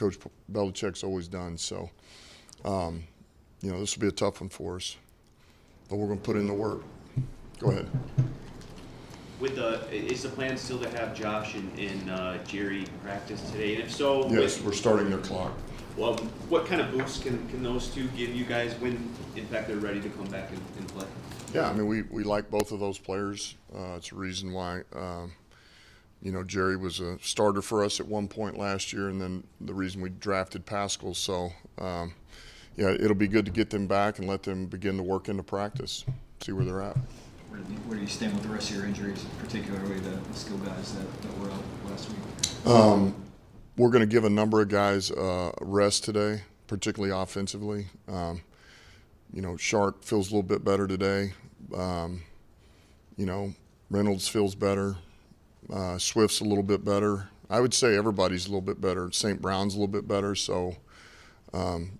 Coach Belichick's always done. So, this will be a tough one for us, but we're going to put in the work. Go ahead. Is the plan still to have Josh and Jerry practice today? And if so, Yes, we're starting their clock. Well, what kind of boost can those two give you guys when, in fact, they're ready to come back and play? Yeah, I mean, we like both of those players. It's a reason why, Jerry was a starter for us at one point last year, and then the reason we drafted Pascal. So, it'll be good to get them back and let them begin to work into practice, see where they're at. Where do you stand with the rest of your injuries, particularly the skill guys that were out last week? We're going to give a number of guys a rest today, particularly offensively. Sharp feels a little bit better today. Reynolds feels better. Swift's a little bit better. I would say everybody's a little bit better. St. Brown's a little bit better. So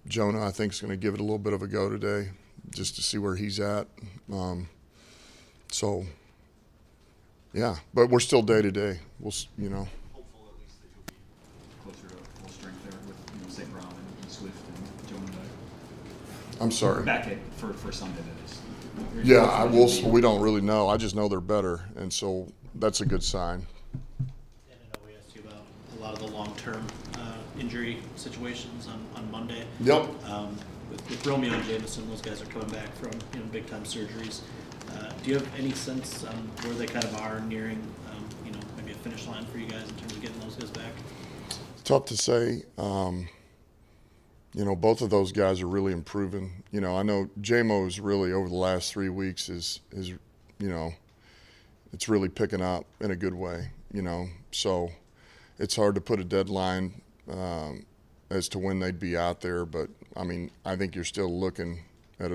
Jonah, I think, is going to give it a little bit of a go today just to see where he's at. But we're still day to day. We'll. Hopeful at least that you'll be closer to full strength there with St. Brown and Swift and Jonah back. I'm sorry. Back for Sunday, that is. Yeah, we don't really know. I just know they're better, and so that's a good sign. And I know we asked you about a lot of the long-term injury situations on Monday. Yep. With Romeo and Jameson, those guys are coming back from big-time surgeries. Do you have any sense on where they kind of are nearing, maybe a finish line for you guys in terms of getting those guys back? Tough to say. Both of those guys are really improving. I know J-Mo's really over the last 3 weeks is it's really picking up in a good way. So it's hard to put a deadline as to when they'd be out there. But I mean, I think you're still looking at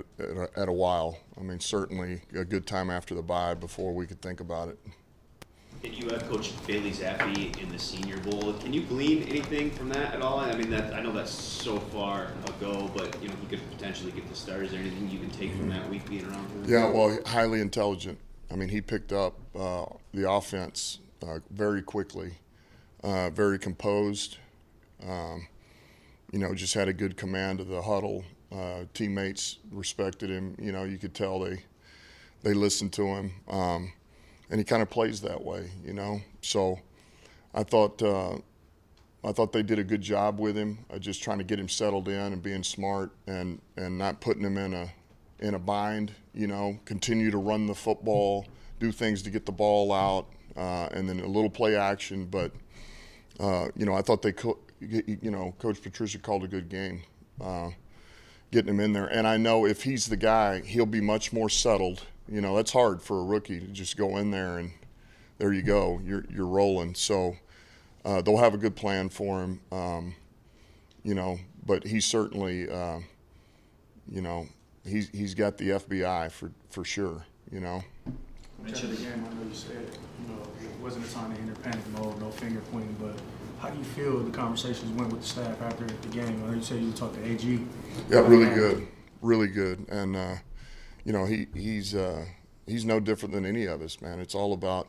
a while. I mean, certainly a good time after the bye before we could think about it. And you have Coach Bailey Zappi in the Senior Bowl. Can you glean anything from that at all? I mean, I know that's so far ago, but he could potentially get the start. Is there anything you can take from that week being around for him? Yeah, well, highly intelligent. I mean, he picked up the offense very quickly, very composed. Just had a good command of the huddle. Teammates respected him. You could tell they listened to him, and he kind of plays that way. So I thought they did a good job with him, just trying to get him settled in and being smart and not putting him in a bind. Continue to run the football, do things to get the ball out, and then a little play action. But I thought Coach Patricia called a good game. Getting him in there. And I know if he's the guy, he'll be much more settled. That's hard for a rookie to just go in there and there you go, you're rolling. So they'll have a good plan for him, but he's certainly, he's got the FBI for sure, After the game, I know you said, it wasn't a time to enter panic mode, no finger pointing, but how do you feel the conversations went with the staff after the game? I know you said you talked to AG. Yeah, really good. And he's no different than any of us, man. It's all about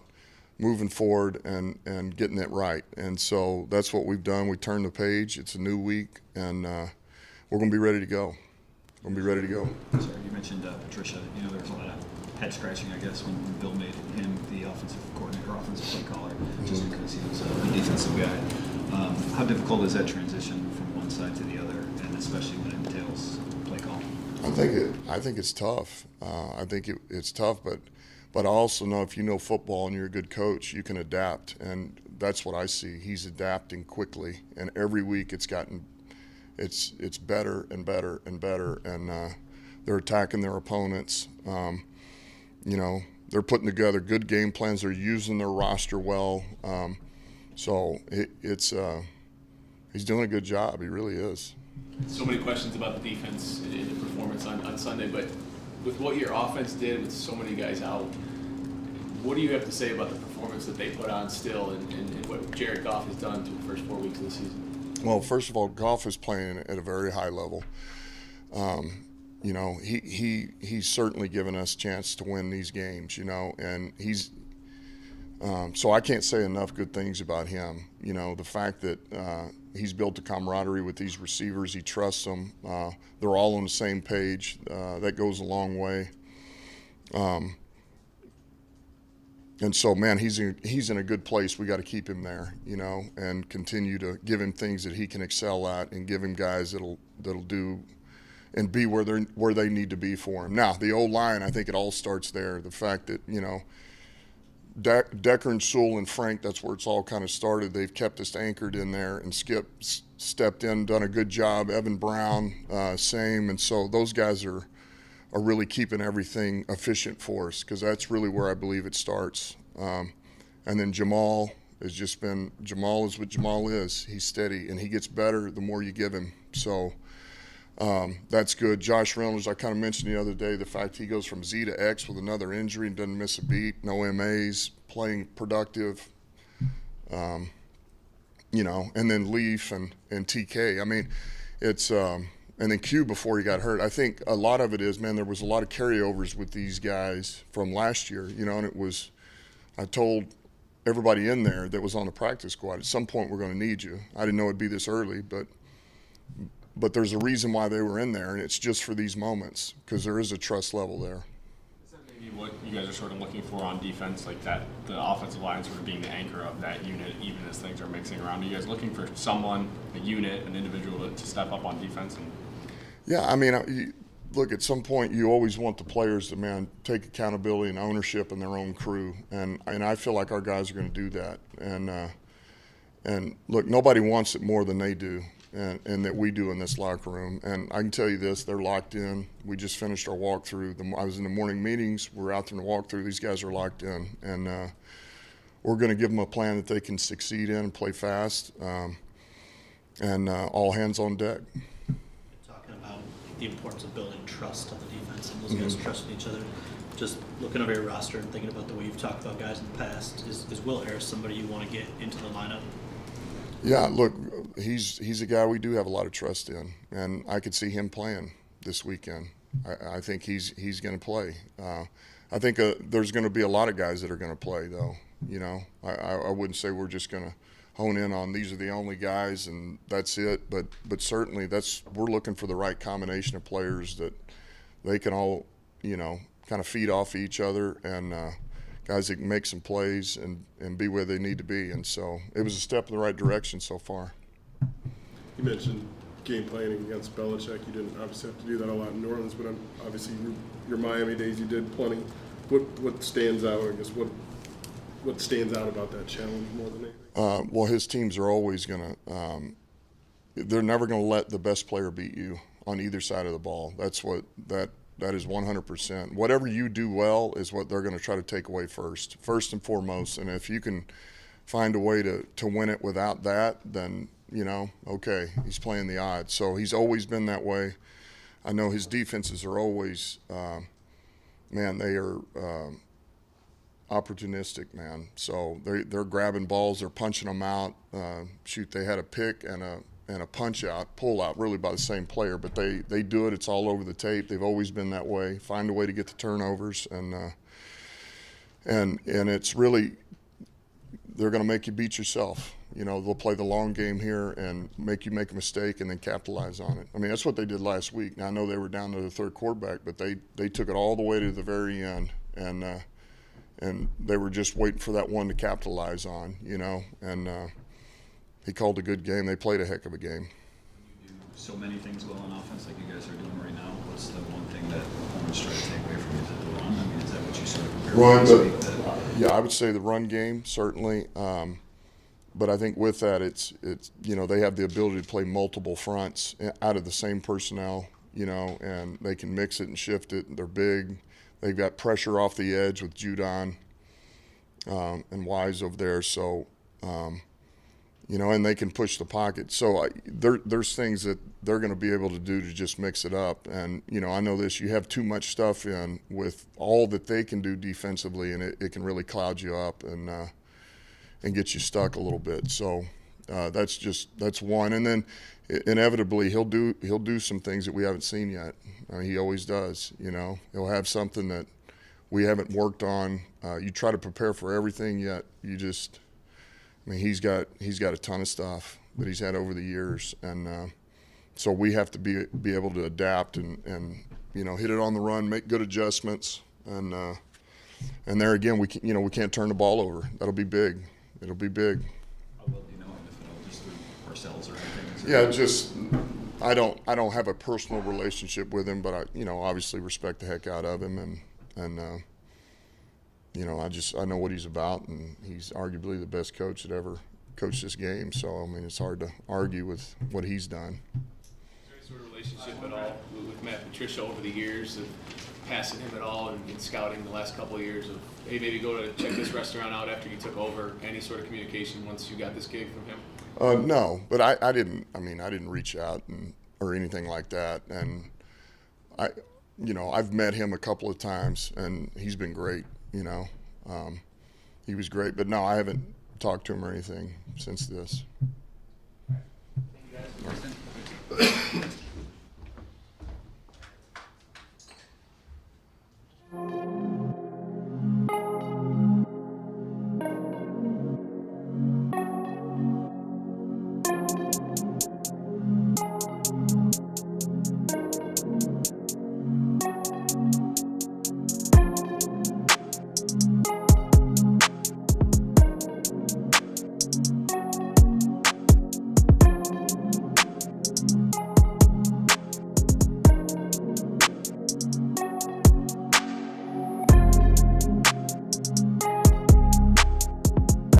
moving forward and getting it right. And so that's what we've done. We turned the page. It's a new week, and we're going to be ready to go. Sorry, you mentioned Patricia. There was a lot of head scratching, I guess, when Bill made him the offensive coordinator, offensive play caller, just because he was a defensive guy. How difficult is that transition from one side to the other, and especially when it entails play call? I think it's tough. I think it's tough, but I also know if you know football and you're a good coach, you can adapt, and that's what I see. He's adapting quickly, and every week it's better and better and better, and they're attacking their opponents. They're putting together good game plans. They're using their roster well. So he's doing a good job. He really is. So many questions about the defense and the performance on Sunday, but with what your offense did with so many guys out, what do you have to say about the performance that they put on still and what Jared Goff has done through the first 4 weeks of the season? Well, first of all, Goff is playing at a very high level. He's certainly given us a chance to win these games, and So I can't say enough good things about him. You know, the fact that he's built a camaraderie with these receivers, he trusts them. They're all on the same page. That goes a long way. And so, man, he's in a good place. We got to keep him there, you know, and continue to give him things that he can excel at, and give him guys that'll do and be where they need to be for him. Now, the O-line, I think it all starts there. The fact that, you know, Decker and Sewell and Frank, that's where it's all kind of started. They've kept us anchored in there, and Skip stepped in, done a good job. Evan Brown, same. And so those guys are really keeping everything efficient for us, because that's really where I believe it starts. And then Jamal is what Jamal is. He's steady, and he gets better the more you give him. So that's good. Josh Reynolds, I kind of mentioned the other day, the fact he goes from Z to X with another injury and doesn't miss a beat, no MAs, playing productive, you know, and then Leaf and TK. I mean, it's and then Q before he got hurt. I think a lot of it is, man, there was a lot of carryovers with these guys from last year, you know, and I told everybody in there that was on the practice squad, at some point we're going to need you. I didn't know it'd be this early, but there's a reason why they were in there, and it's just for these moments, because there is a trust level there. Is that maybe what you guys are sort of looking for on defense, like that the offensive line sort of being the anchor of that unit, even as things are mixing around? Are you guys looking for someone, a unit, an individual to step up on defense? Yeah, I mean, look, at some point you always want the players to, man, take accountability and ownership in their own crew, and I feel like our guys are going to do that. And look, nobody wants it more than they do, and that we do in this locker room. And I can tell you this, they're locked in. We just finished our walkthrough. I was in the morning meetings. We're out there in the walkthrough. These guys are locked in, and we're going to give them a plan that they can succeed in and play fast, and all hands on deck. The importance of building trust on the defense and those guys trusting each other. Just looking over your roster and thinking about the way you've talked about guys in the past, is Will Harris somebody you want to get into the lineup? Yeah, look, he's a guy we do have a lot of trust in, and I could see him playing this weekend. I think he's going to play. I think there's going to be a lot of guys that are going to play, though. You know, I wouldn't say we're just going to hone in on these are the only guys and that's it, but certainly we're looking for the right combination of players that they can all, you know, kind of feed off each other, and guys that can make some plays and be where they need to be. And so it was a step in the right direction so far. You mentioned game planning against Belichick. You didn't obviously have to do that a lot in New Orleans, but obviously your Miami days you did plenty. What stands out, I guess, what stands out about that challenge more than anything? Well, his teams are always going to they're never going to let the best player beat you on either side of the ball. That's what that is 100%. Whatever you do well is what they're going to try to take away first and foremost. And if you can find a way to win it without that, then, you know, okay, he's playing the odds. So he's always been that way. I know his defenses are always, man, they are opportunistic, man. So they're grabbing balls, they're punching them out. They had a pick and a punch out, pull out, really by the same player, but they do it. It's all over the tape. They've always been that way. Find a way to get the turnovers, and it's really, they're going to make you beat yourself. You know, they'll play the long game here and make you make a mistake and then capitalize on it. I mean, that's what they did last week. Now, I know they were down to the third quarterback, but they took it all the way to the very end, and they were just waiting for that one to capitalize on, you know. And he called a good game. They played a heck of a game. You do so many things well on offense like you guys are doing right now. What's the one thing that opponents try to take away from you? Is it the run? I mean, is that what you sort of compare this week? Yeah, I would say the run game, certainly. But I think with that, it's you know, they have the ability to play multiple fronts out of the same personnel, you know, and they can mix it and shift it. They're big. They've got pressure off the edge with Judon and Wise over there. So, you know, and they can push the pocket. So there's things that they're going to be able to do to just mix it up. And, you know, I know this, you have too much stuff in with all that they can do defensively, and it can really cloud you up and get you stuck a little bit. So that's one. And then inevitably he'll do some things that we haven't seen yet. I mean, he always does. You know, he'll have something that we haven't worked on. You try to prepare for everything, yet you just, I mean, he's got a ton of stuff that he's had over the years, and so we have to be able to adapt and hit it on the run, make good adjustments, and there again we can't turn the ball over. That'll be big. It'll be big. How well do you know him, if at all, just through ourselves or anything? Yeah, just I don't have a personal relationship with him, but I obviously respect the heck out of him, and I know what he's about, and he's arguably the best coach that ever coached this game. So I mean, it's hard to argue with what he's done. Is there any sort of relationship at all with Matt Patricia over the years of passing him at all and scouting the last couple of years of, hey, maybe go to check this restaurant out after you took over? Any sort of communication once you got this gig from him? No, but I didn't reach out or anything like that. And I've met him a couple of times, and he's been great. He was great, but no, I haven't talked to him or anything since this. Thank you guys.